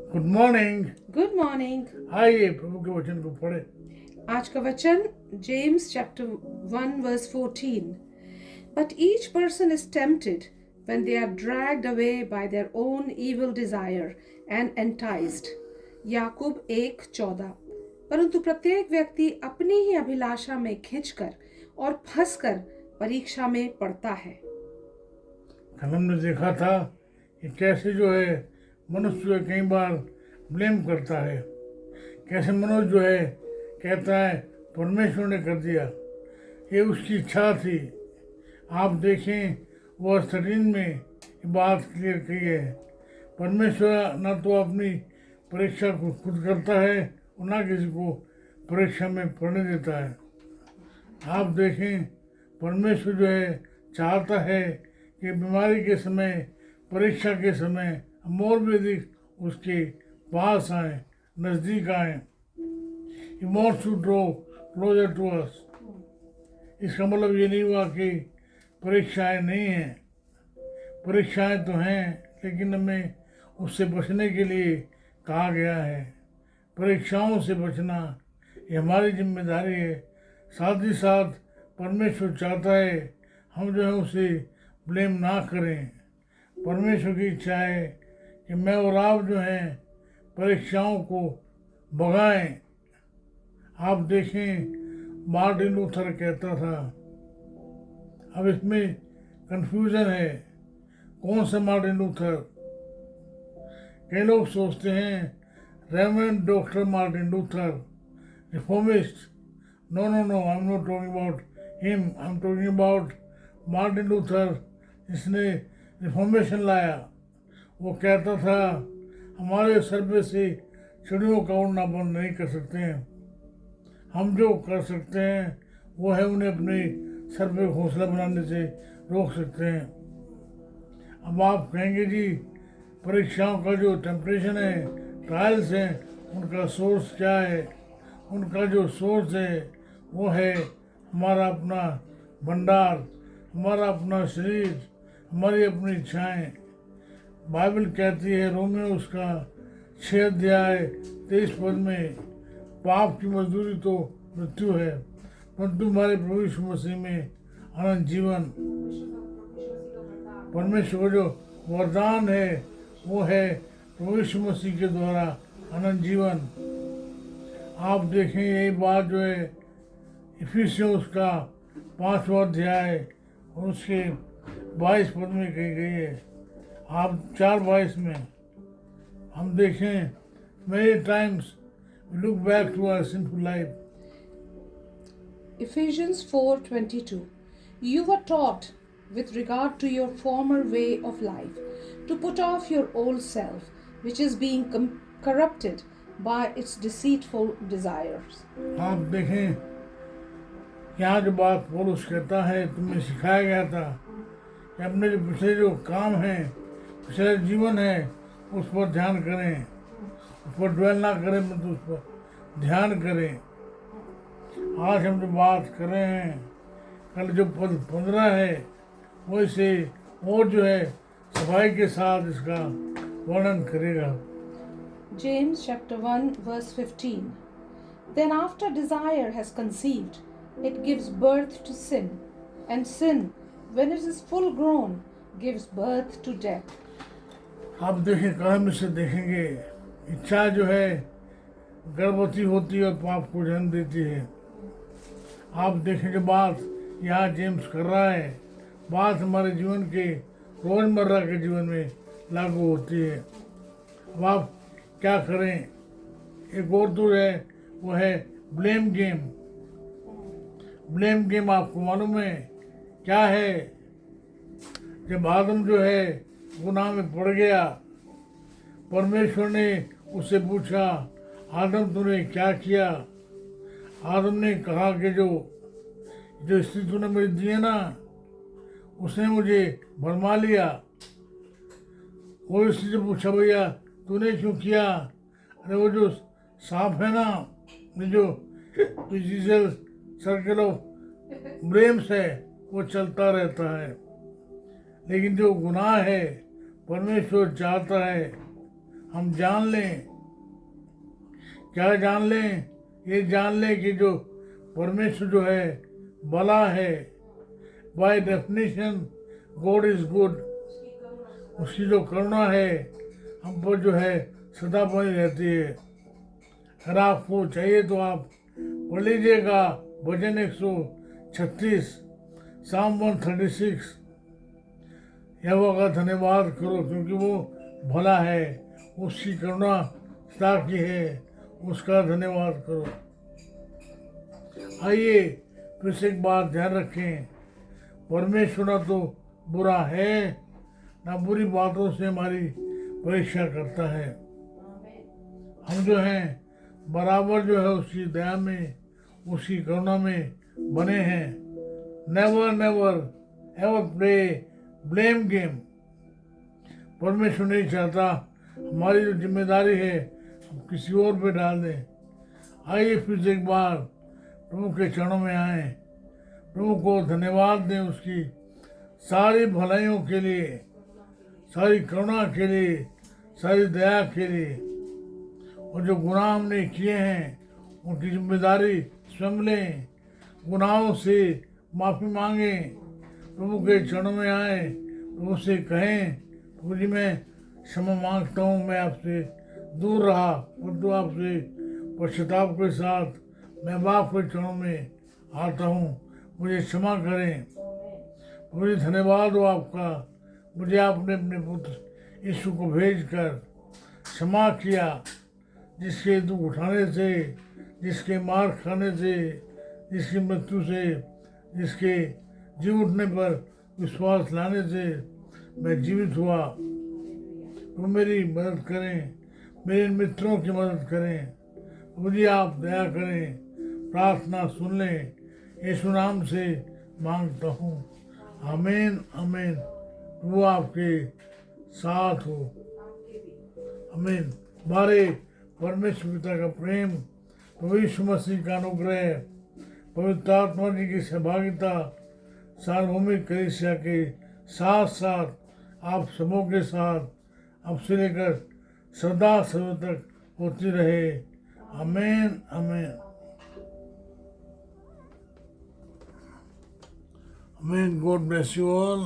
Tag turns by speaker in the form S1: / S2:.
S1: Good morning.
S2: Good morning.
S1: आइए प्रभु के वचन को पढ़े।
S2: आज का वचन James chapter 1 verse 14। But each person is tempted when they are dragged away by their own evil desire and enticed। याकूब 1:14। परंतु प्रत्येक व्यक्ति अपनी ही अभिलाषा में खिंचकर और फंसकर परीक्षा में पड़ता है।
S1: कल हमने देखा था कि कैसे जो है मनुष्य जो है कई बार ब्लेम करता है, कैसे मनुष्य जो है कहता है परमेश्वर ने कर दिया, ये उसकी इच्छा थी। आप देखें वो 13 में ये बात क्लियर की है। परमेश्वर ना तो अपनी परीक्षा को खुद करता है और ना किसी को परीक्षा में पढ़ने देता है। आप देखें परमेश्वर जो है चाहता है कि बीमारी के समय, परीक्षा के समय हम और भी अधिक उसके पास आए, नज़दीक आए। He wants to draw closer to us। इसका मतलब ये नहीं हुआ कि परीक्षाएं नहीं हैं, परीक्षाएं तो हैं, लेकिन हमें उससे बचने के लिए कहा गया है। परीक्षाओं से बचना ये हमारी जिम्मेदारी है। साथ ही साथ परमेश्वर चाहता है हम जो है उसे ब्लेम ना करें। परमेश्वर की इच्छा है कि मैं और आप जो हैं परीक्षाओं को भगाएं। आप देखें मार्टिन लूथर कहता था, अब इसमें कंफ्यूजन है कौन सा मार्टिन लूथर। कई लोग सोचते हैं reverend doctor Martin Luther, reformist. No no no, I am not talking about him, I am talking about Martin Luther जिसने रिफॉर्मेशन लाया। वो कहता था हमारे सर पे से चिड़ियों का उड़ना बंद नहीं कर सकते हैं, हम जो कर सकते हैं वो है उन्हें अपने सर पे घोंसला बनाने से रोक सकते हैं। अब आप कहेंगे जी परीक्षाओं का जो टेम्परेचर है, ट्रायल्स हैं, उनका सोर्स क्या है? उनका जो सोर्स है वो है हमारा अपना भंडार, हमारा अपना शरीर, हमारी अपनी इच्छाएं। बाइबल कहती है रोमियो उसका 6:23 में, पाप की मजदूरी तो मृत्यु है, परंतु हमारे प्रभु यीशु मसीह में अनंत जीवन। परमेश्वर का जो वरदान है वो है प्रभु यीशु मसीह के द्वारा अनंत जीवन। आप देखें यही बात जो है इफिसियों उसका 5वां अध्याय और उसके 22 पद में कही गई है। आप 4:22 में हम देखें many times we look back to our sinful life।
S2: Ephesians 4:22। You were taught with regard to your former way of life to put off your old self, which is being corrupted by its deceitful desires।
S1: आप देखें यहाँ जो बात पौलुस कहता है तुम्हें सिखाया गया था कि अपने जो पिछले जो काम हैं, पिछले जीवन है उस पर ध्यान करें, उस पर ड्वेल ना करें, मतलब उस पर ध्यान करें। आज हम जो बात कर रहे हैं, कल जो पद 15 है वैसे और जो है सफाई के साथ इसका वर्णन करेगा।
S2: James chapter 1 verse 15। Then after desire has conceived, it gives birth to sin, and sin, when it is full grown, gives birth to death।
S1: आप देखें कलम से देखेंगे इच्छा जो है गर्भवती होती है और पाप को जन्म देती है। आप देखें जो बात यहाँ जेम्स कर रहा है, बात हमारे जीवन के रोजमर्रा के जीवन में लागू होती है। अब आप क्या करें? एक और तो है वो है ब्लेम गेम। ब्लेम गेम आपको मालूम है क्या है? जब आदम जो है गुनाह में पड़ गया, परमेश्वर ने उससे पूछा आदम तूने क्या किया? आदम ने कहा कि जो स्त्री तूने मुझे दी है ना, उसने मुझे भरमा लिया। और स्त्री से पूछा भैया तूने क्यों किया? अरे वो जो सांप है ना, जो डिजिटल सर्कल ऑफ ब्लेम्स है वो चलता रहता है। लेकिन जो गुनाह है परमेश्वर चाहता है हम जान लें, क्या जान लें? ये जान लें कि जो परमेश्वर जो है भला है। By definition God is good. उसकी जो करुणा है हम पर जो है सदा बनी रहती है। अगर आपको चाहिए तो आप पढ़ लीजिएगा भजन 136, साम 136। यहोवा का धन्यवाद करो क्योंकि वो भला है, उसकी करुणा सदा की है, उसका धन्यवाद करो। आइए फिर से एक बात ध्यान रखें, परमेश्वर ना तो बुरा है ना बुरी बातों से हमारी परीक्षा करता है। हम जो हैं बराबर जो है उसकी दया में, उसकी करुणा में बने हैं। Never never ever play blame game. परमेश्वर नहीं चाहता हमारी जो जिम्मेदारी है हम किसी और पे डाल दें। आइए फिर से एक बार प्रभु के चरणों में आए, प्रभु को धन्यवाद दें उसकी सारी भलाइयों के लिए, सारी करुणा के लिए, सारी दया के लिए। और जो गुनाह हमने किए हैं उनकी जिम्मेदारी स्वयं लें, गुनाहों से माफ़ी मांगें, प्रभु के चरणों में आए, प्रभु से कहें प्रभु जी मैं क्षमा मांगता हूँ, मैं आपसे दूर रहा, परंतु आपसे पश्चाताप के साथ मैं बाप के चरणों में आता हूँ, मुझे क्षमा करें। प्रभु जी धन्यवाद हो आपका, मुझे आपने अपने पुत्र यीशु को भेजकर क्षमा किया, जिसके दुख उठाने से, जिसके मार खाने से, जिसकी मृत्यु से, जिसके जी उठने पर विश्वास लाने से मैं जीवित हुआ। तो मेरी मदद करें, मेरे मित्रों की मदद करें। मुझे आप दया करें, प्रार्थना सुन लें, यीशु नाम से मांगता हूँ, आमीन आमीन। वो आपके साथ हो, आमीन। हमारे परमेश्वर पिता का प्रेम, प्रभु यीशु मसीह का अनुग्रह, पवित्र आत्मा जी की सहभागिता सार्वभौमिक कलीसिया के साथ साथ आप सबों के साथ अब से लेकर सदा सर्व तक होती रहे, आमीन आमीन आमीन। God bless you all.